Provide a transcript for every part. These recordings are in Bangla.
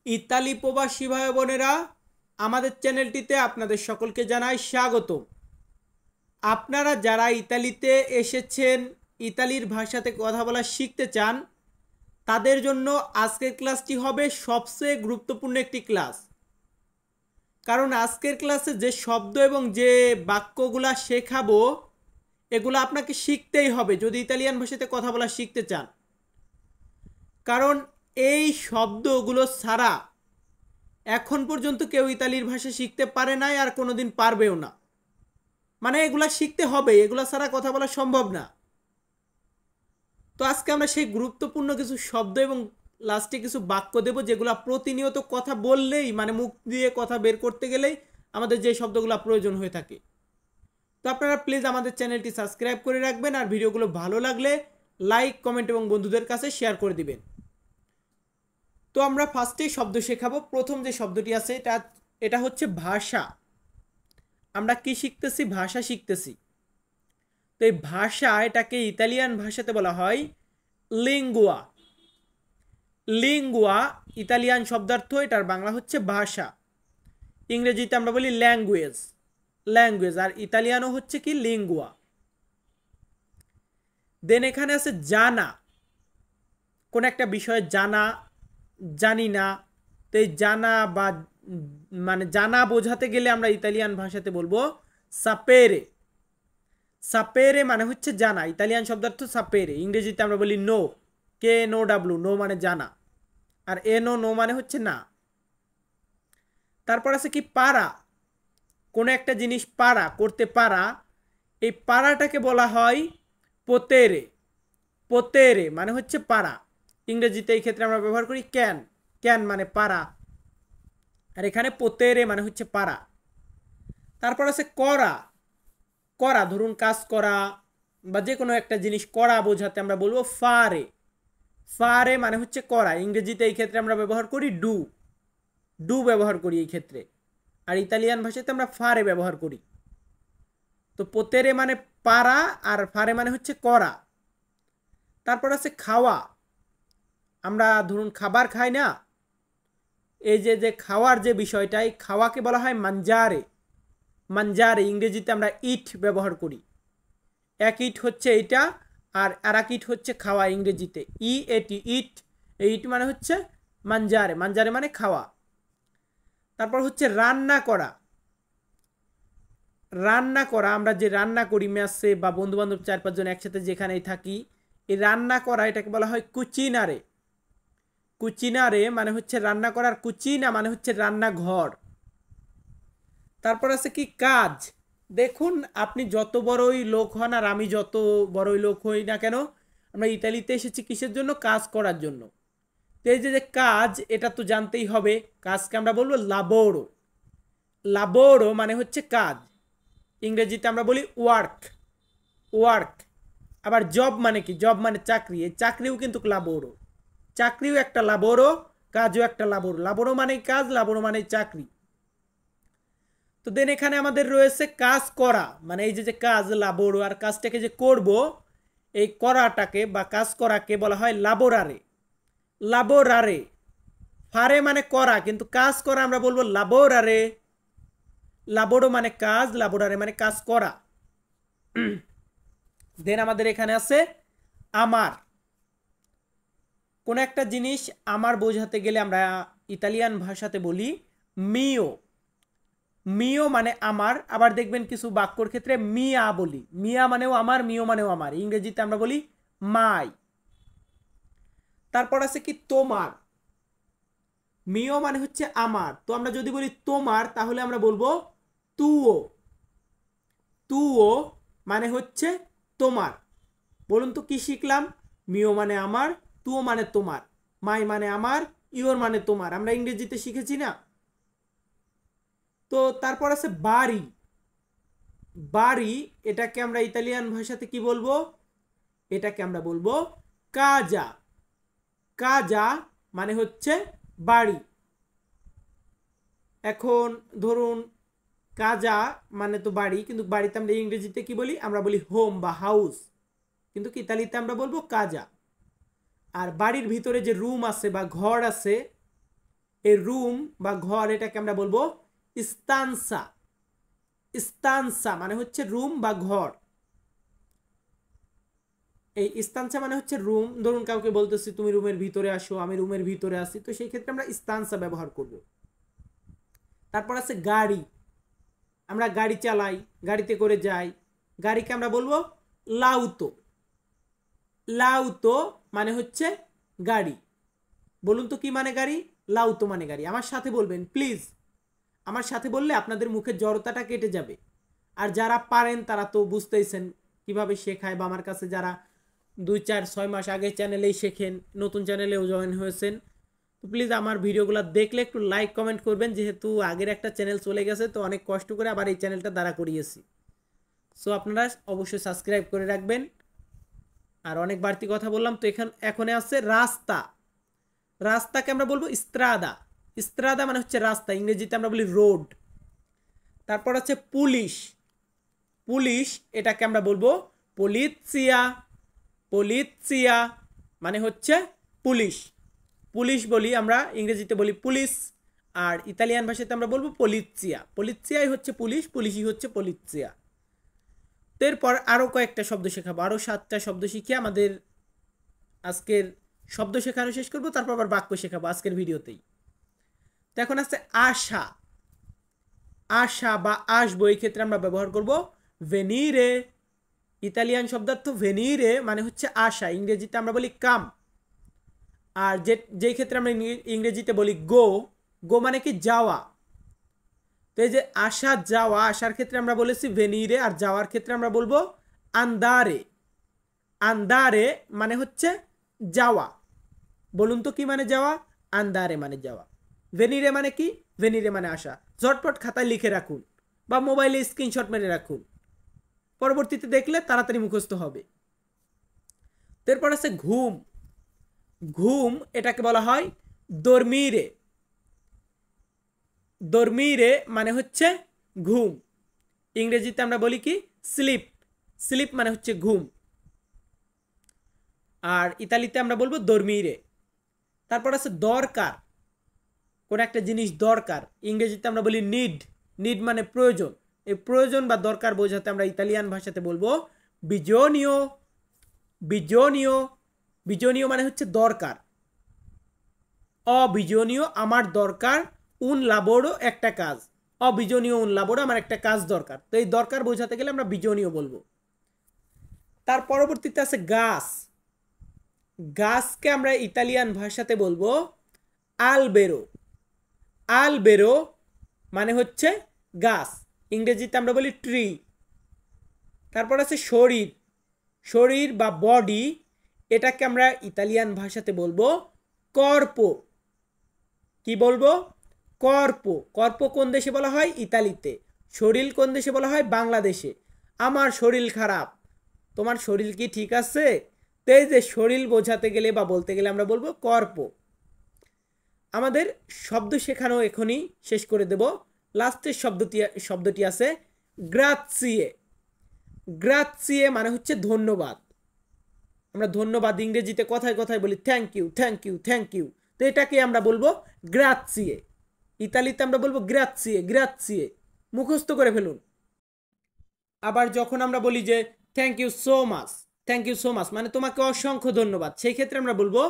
ইতালি প্রবাসী ভাই বোনেরা, আমাদের চ্যানেলটিতে আপনাদের সকলকে জানাই স্বাগত। আপনারা যারা ইতালিতে এসেছেন, ইতালির ভাষাতে কথা বলা শিখতে চান, তাদের জন্য আজকের ক্লাসটি হবে সবচেয়ে গুরুত্বপূর্ণ একটি ক্লাস। কারণ আজকের ক্লাসে যে শব্দ এবং যে বাক্যগুলা শেখাবো, এগুলো আপনাকে শিখতেই হবে যদি ইতালিয়ান ভাষাতে কথা বলা শিখতে চান। কারণ এই শব্দগুলো ছাড়া এখন পর্যন্ত কেউ ইতালির ভাষা শিখতে পারে নাই, আর কোনোদিন পারবেও না। মানে এগুলা শিখতে হবে, এগুলা ছাড়া কথা বলা সম্ভব না। তো আজকে আমরা সেই গুরুত্বপূর্ণ কিছু শব্দ এবং লাস্টে কিছু বাক্য দেব, যেগুলো প্রতিনিয়ত কথা বললেই, মানে মুখ দিয়ে কথা বের করতে গেলেই আমাদের যে শব্দগুলো প্রয়োজন হয়ে থাকে। তো আপনারা প্লিজ আমাদের চ্যানেলটি সাবস্ক্রাইব করে রাখবেন, আর ভিডিওগুলো ভালো লাগলে লাইক, কমেন্ট এবং বন্ধুদের কাছে শেয়ার করে দিবেন। তো আমরা ফার্স্টেই শব্দ শেখাবো। প্রথম যে শব্দটি আছে এটা হচ্ছে ভাষা। আমরা কি শিখতেছি? ভাষা শিখতেছি। তো এই ভাষা, এটাকে ইতালিয়ান ভাষাতে বলা হয় লিঙ্গুয়া। লিঙ্গুয়া ইতালিয়ান শব্দার্থ, এটার বাংলা হচ্ছে ভাষা। ইংরেজিতে আমরা বলি ল্যাঙ্গুয়েজ, ল্যাঙ্গুয়েজ, আর ইতালিয়ানও হচ্ছে কি লিঙ্গুয়া। দেন এখানে আছে জানা। কোন একটা বিষয়ে জানা, জানি না। তো এই জানা বা মানে জানা বোঝাতে গেলে আমরা ইতালিয়ান ভাষাতে বলবো সাপেরে। সাপেরে মানে হচ্ছে জানা, ইতালিয়ান শব্দার্থ সাপেরে। ইংরেজিতে আমরা বলি নো, কে নো ডাব্লু, নো মানে জানা, আর এ নো, নো মানে হচ্ছে না। তারপর আছে কি পারা। কোনো একটা জিনিস পারা, করতে পারা, এই পারাটাকে বলা হয় পোতেরে। পোতেরে মানে হচ্ছে পারা। ইংরেজিতে এই ক্ষেত্রে আমরা ব্যবহার করি ক্যান। ক্যান মানে পারা, আর এখানে পোতেরে মানে হচ্ছে পারা। তারপর আছে করা। করা, ধরুন কাজ করা বা যে কোনো একটা জিনিস করা বোঝাতে আমরা বলবো ফারে। ফারে মানে হচ্ছে করা। ইংরেজিতে এই ক্ষেত্রে আমরা ব্যবহার করি ডু। ডু ব্যবহার করি এই ক্ষেত্রে, আর ইতালিয়ান ভাষাতে আমরা ফারে ব্যবহার করি। তো পোতেরে মানে পারা, আর ফারে মানে হচ্ছে করা। তারপর আছে খাওয়া। আমরা ধরুন খাবার খাই না, এই যে খাওয়ার যে বিষয়টা, এই খাওয়াকে বলা হয় মানজারে। মানজারে ইংরেজিতে আমরা ইট ব্যবহার করি। এক ইট হচ্ছে এইটা, আর এক ইট হচ্ছে খাওয়া ইংরেজিতে ই এটি ইট। এই ইট মানে হচ্ছে মানজারে। মানজারে মানে খাওয়া। তারপর হচ্ছে রান্না করা। রান্না করা, আমরা যে রান্না করি মেসে বা বন্ধু বান্ধব 4-5 জন একসাথে যেখানেই থাকি, এই রান্না করা এটাকে বলা হয় কুচিনারে। কুচিনারে মানে হচ্ছে রান্না করার, কুচিনা মানে হচ্ছে রান্নাঘর। তারপর আছে কি কাজ। দেখুন, আপনি যত বড়ই লোক হন আর আমি যত বড়ই লোক হই না কেন, আমরা ইতালিতে এসেছি কিসের জন্য? কাজ করার জন্য। তো এই যে কাজ, এটা তো জানতেই হবে। কাজকে আমরা বলবো লাবোরো। লাবোরো মানে হচ্ছে কাজ। ইংরেজিতে আমরা বলি ওয়ার্ক। ওয়ার্ক। আবার জব মানে কি? জব মানে চাকরি। এই চাকরিও কিন্তু লাবোরো। চাকরিও একটা লাবোরো, কাজও একটা লাবোরো। লাবোরো মানে কাজ, লাবোরো মানে চাকরি। তো দেন এখানে আমাদের রয়েছে কাজ করা। মানে এই যে কাজ লাবোরো, আর কাজটাকে যে করব, এই করাটাকে বা কাজ করাকে বলা হয় লাবোরারে। লাবোরারে। ফারে মানে করা, কিন্তু কাজ করা আমরা বলবো লাবোরারে। লাবোরো মানে কাজ, লাবোরারে মানে কাজ করা। দেন আমাদের এখানে আছে আমার। কোন একটা জিনিস আমার বোঝাতে গেলে আমরা ইতালিয়ান ভাষাতে বলি মিও। মিও মানে আমার। আবার দেখবেন কিছু বাক্যর ক্ষেত্রে মিয়া বলি। মিয়া মানেও আমার, মিও মানেও আমার। ইংরেজিতে আমরা বলি মাই। তারপর আছে কি তোমার। মিও মানে হচ্ছে আমার, তো আমরা যদি বলি তোমার, তাহলে আমরা বলবো তুও। তুও মানে হচ্ছে তোমার। বলুন তো কি শিখলাম? মিও মানে আমার, তুও মানে তোমার, মাই মানে আমার, ইওর মানে তোমার। আমরা ইংরেজিতে শিখেছি না? তো তারপর আছে বাড়ি। বাড়ি, এটাকে আমরা ইতালিয়ান ভাষাতে কি বলবো? এটাকে আমরা বলবো কাজা। কাজা মানে হচ্ছে বাড়ি। এখন ধরুন কাজা মানে তো বাড়ি, কিন্তু বাড়িতে আমরা ইংরেজিতে কি বলি? আমরা বলি হোম বা হাউস, কিন্তু ইতালিতে আমরা বলবো কাজা। আর বাড়ির ভিতরে যে রুম আছে বা ঘর আছে, এই রুম বা ঘর এটাকে আমরা বলবো স্তানসা। স্তানসা মানে হচ্ছে রুম বা ঘর। এই স্তানসা মানে হচ্ছে রুম। ধরুন কাউকে বলতেছি তুমি রুমের ভিতরে আসো, আমি রুমের ভিতরে আসি, তো সেই ক্ষেত্রে আমরা স্তানসা ব্যবহার করব। তারপর আছে গাড়ি। আমরা গাড়ি চালাই, গাড়িতে করে যাই, গাড়িকে আমরা বলবো লাউতো। লাউতো মানে হচ্ছে গাড়ি। বলুন তো কি মানে গাড়ি? লাউতো মানে গাড়ি। আমার সাথে বলবেন প্লিজ। আমার সাথে বললে আপনাদের মুখের জড়তাটা কেটে যাবে। আর যারা পারেন তারা তো বুঝতেইছেন কিভাবে শেখায়, বা আমার কাছে যারা 2-4-6 মাস আগে চ্যানেলেই শেখেন, নতুন চ্যানেলেও জয়েন হয়েছেন, তো প্লিজ আমার ভিডিওগুলো দেখলে একটু লাইক কমেন্ট করবেন, যেহেতু আগের একটা চ্যানেল চলে গেছে, তো অনেক কষ্ট করে আবার এই চ্যানেলটা দাঁড়া করিয়েছি। সো আপনারা অবশ্যই সাবস্ক্রাইব করে রাখবেন। আর অনেক বাড়তি কথা বললাম, তো এখন আছে রাস্তা। রাস্তাকে আমরা বলবো স্ত্রাদা। স্ত্রাদা মানে হচ্ছে রাস্তা, ইংরেজিতে আমরা বলি রোড। তারপর আছে পুলিশ। পুলিশ এটাকে আমরা বলবো পলিৎসিয়া। পলিৎসিয়া মানে হচ্ছে পুলিশ। পুলিশ বলি আমরা, ইংরেজিতে বলি পুলিশ, আর ইতালিয়ান ভাষাতে আমরা বলবো পলিৎসিয়া। পলিৎসিয়াই হচ্ছে পুলিশ, পুলিশই হচ্ছে পলিৎসিয়া। এরপর আরও কয়েকটা শব্দ শেখাবো, আরও 7টা শব্দ শিখিয়ে আমাদের আজকের শব্দ শেখানো শেষ করবো, তারপর আবার বাক্য শেখাবো আজকের ভিডিওতেই। তো এখন আছে আশা। আশা বা আসবো, এই ক্ষেত্রে আমরা ব্যবহার করব ভেনিরে। ইতালিয়ান শব্দার্থ ভেনিরে মানে হচ্ছে আশা, ইংরেজিতে আমরা বলি কাম। আর যেই ক্ষেত্রে আমরা ইংরেজিতে বলি গো, গো মানে কি যাওয়া। তো এই যে আসা যাওয়া, আসার ক্ষেত্রে আমরা বলেছি ভেনিরে, আর যাওয়ার ক্ষেত্রে আমরা বলবো আন্দারে। আন্দারে মানে হচ্ছে যাওয়া। বলুন তো কি মানে যাওয়া? আন্দারে মানে যাওয়া। ভেনিরে মানে কি? ভেনিরে মানে আসা। ঝটপট খাতায় লিখে রাখুন বা মোবাইলে স্ক্রিনশট মেরে রাখুন, পরবর্তীতে দেখলে তাড়াতাড়ি মুখস্থ হবে। এরপর আছে ঘুম। ঘুম এটাকে বলা হয় দর্মিরে। দর্মিরে মানে হচ্ছে ঘুম, ইংরেজিতে আমরা বলি কি স্লিপ। স্লিপ মানে হচ্ছে ঘুম, আর ইতালিতে আমরা বলবো দর্মিরে। তারপর আছে দরকার। কোন একটা জিনিস দরকার, ইংরেজিতে আমরা বলি নিড। নিড মানে প্রয়োজন। এই প্রয়োজন বা দরকার বোঝাতে আমরা ইতালিয়ান ভাষাতে বলবো বিজোনিও। বিজোনিও। বিজোনিও মানে হচ্ছে দরকার। অবিজনীয় আমার দরকার, উন লাবোরো একটা কাজ। অবিজনীয় উন লাবোরো আমার একটা কাজ দরকার। তো এই দরকার বোঝাতে গেলে আমরা বিজনীয় বলবো। তার পরবর্তীতে আছে গাছ। গাছকে আমরা ইতালিয়ান ভাষাতে বলবো আলবেরো। আলবেরো মানে হচ্ছে গাছ, ইংরেজিতে আমরা বলি ট্রি। তারপর আছে শরীর। শরীর বা বডি, এটাকে আমরা ইতালিয়ান ভাষাতে বলবো কর্পো। কি বলবো? কর্পো। কর্পো কোন দেশে বলা হয়? ইতালিতে। শরীর কোন দেশে বলা হয়? বাংলাদেশে। আমার শরীর খারাপ, তোমার শরীর কি ঠিক আছে? তো এই যে শরীর বোঝাতে গেলে বা বলতে গেলে আমরা বলবো কর্পো। আমাদের শব্দ শেখানো এখনই শেষ করে দেব। লাস্টের শব্দটি আছে গ্রাৎসিয়ে। গ্রাৎসিয়ে মানে হচ্ছে ধন্যবাদ। আমরা ধন্যবাদ ইংরেজিতে কথায় কথায় বলি thank you, thank you, thank you. তো এটাকে আমরা বলবো গ্রাৎসিয়ে। ইতালিতে আমরা বলবো গ্রাৎসিয়ে। গ্রাৎসিয়ে মুখস্থ করে ফেলুন। আবার যখন আমরা বলি যে thank you so much, thank you so much মানে তোমাকে অসংখ্য ধন্যবাদ, সেই ক্ষেত্রে আমরা বলবো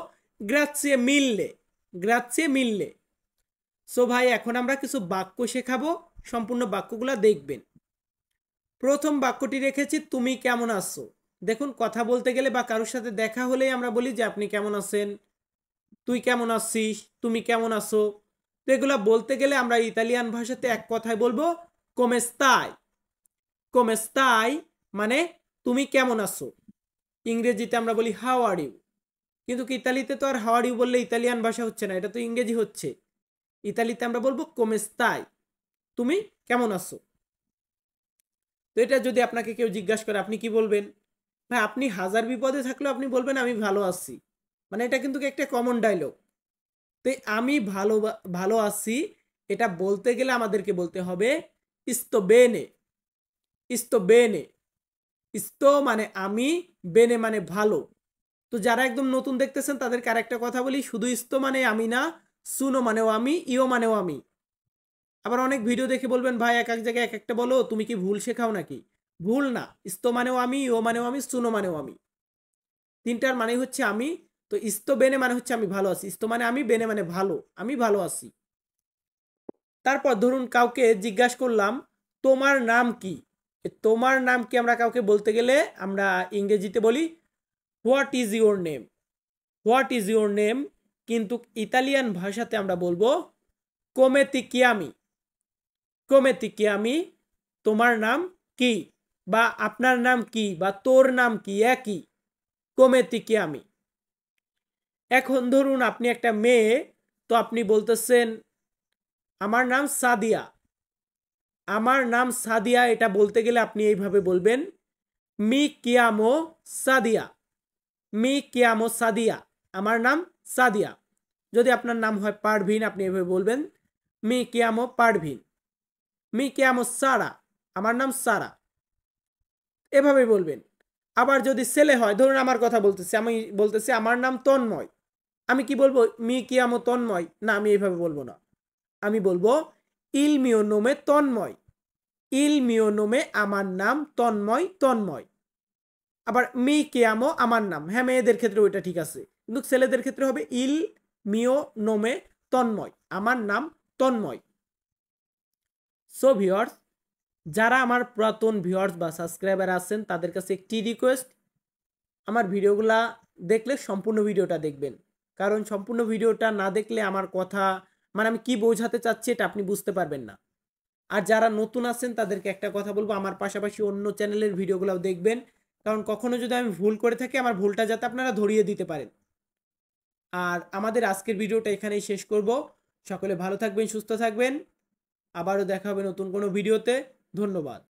গ্রাৎসিয়ে মিললে। গ্রাৎসিয়ে মিললে। সো ভাই, এখন আমরা কিছু বাক্য শেখাবো, সম্পূর্ণ বাক্যগুলো দেখবেন। প্রথম বাক্যটি রেখেছি তুমি কেমন আছো। দেখুন, কথা বলতে গেলে বা কারোর সাথে দেখা হলেই আমরা বলি যে আপনি কেমন আছেন, তুই কেমন আছিস, তুমি কেমন আছো। তো এগুলা বলতে গেলে আমরা ইতালিয়ান ভাষাতে এক কথায় বলবো come stai। come stai মানে তুমি কেমন আছো। ইংরেজিতে আমরা বলি হাউ আর ইউ। কিন্তু ইতালিতে তো আর হাউ আর ইউ বললে ইতালিয়ান ভাষা হচ্ছে না, এটা তো ইংরেজি হচ্ছে। ইতালিতে আমরা বলবো come stai, তুমি কেমন আছো। তো এটা যদি আপনাকে কেউ জিজ্ঞাসা করে আপনি কি বলবেন? ভাই, আপনি হাজার বিপদে থাকলেও আপনি বলবেন আমি ভালো আছি। মানে এটা কিন্তু একটা কমন ডায়লগ। তো আমি ভালো আছি এটা বলতে গেলে আমাদেরকে বলতে হবে sto bene। sto bene। sto মানে আমি, বেনে মানে ভালো। তো যারা একদম নতুন দেখতেছেন তাদেরকে আরেকটা কথা বলি, শুধু sto মানে আমি না, সুনো মানেও আমি, ইও মানেও আমি। আবার অনেক ভিডিও দেখে বলবেন ভাই এক এক জায়গায় এক একটা বলো, তুমি কি ভুল শেখাও নাকি? ভুল না, ইস্তো মানেও আমি, ইও মানেও আমি, সুনো মানেও আমি, তিনটার মানে হচ্ছে আমি। তো ইস্তো বেনে মানে হচ্ছে আমি ভালো আছি, ইস্তো মানে আমি, বেনে মানে ভালো, আমি ভালো আছি। তারপর ধরুন কাউকে জিজ্ঞাসা করলাম তোমার নাম কি। তোমার নাম কি আমরা কাউকে বলতে গেলে আমরা ইংরেজিতে বলি what is your name, what is your name. কিন্তু ইতালিয়ান ভাষাতে আমরা বলবো কোমে তি চিয়ামি, কোমে তি চিয়ামি, তোমার নাম কি, বা আপনার নাম কি, বা তোর নাম কি, একই, কোমে তি চিয়ামি। এখন ধরুন আপনি একটা মেয়ে, তো আপনি বলতেছেন আমার নাম সাদিয়া, আমার নাম সাদিয়া, এটা বলতে গেলে আপনি এইভাবে বলবেন মি কিয়ামো সাদিয়া, মি কিয়ামো সাদিয়া, আমার নাম সাদিয়া। যদি আপনার নাম হয় পারভিন, আপনি এভাবে বলবেন মি কিয়ামো পারভিন, মি কিয়ামো সারা, আমার নাম সারা, এভাবে বলবেন। আবার যদি ছেলে হয়, ধরুন আমার কথা বলতেছি, আমি বলতেছি আমার নাম তন্ময়, আমি কি বলবো মি কিয়ামো তন্ময়? না, আমি এইভাবে বলবো না, আমি বলবো ইল মিও নোমে তন্ময়, ইল মিও নোমে, আমার নাম তন্ময়, তন্ময়। আবার মি কেয়ামো আমার নাম, হ্যাঁ মেয়েদের ক্ষেত্রে ওইটা ঠিক আছে, কিন্তু ছেলেদের ক্ষেত্রে হবে ইল মিও নোমে তন্ময়, আমার নাম তন্ময়। সো ভিউয়ার্স, যারা আমার পুরাতন ভিউয়ার্স বা সাবস্ক্রাইবার আছেন তাদের কাছে একটি রিকোয়েস্ট, আমার ভিডিওগুলা দেখলে সম্পূর্ণ ভিডিওটা দেখবেন, কারণ সম্পূর্ণ ভিডিওটা না দেখলে আমার কথা মানে আমি কি বোঝাতে চাচ্ছি এটা আপনি বুঝতে পারবেন না। আর যারা নতুন আছেন তাদেরকে একটা কথা বলবো, আমার পাশাপাশি অন্য চ্যানেলের ভিডিওগুলোও দেখবেন, কারণ কখনো যদি আমি ভুল করে থাকি আমার ভুলটা যাতে আপনারা ধরিয়ে দিতে পারেন। আর আমাদের আজকের ভিডিওটা এখানেই শেষ করব। সকলে ভালো থাকবেন, সুস্থ থাকবেন, আবারও দেখা হবে নতুন কোনো ভিডিওতে। ধন্যবাদ।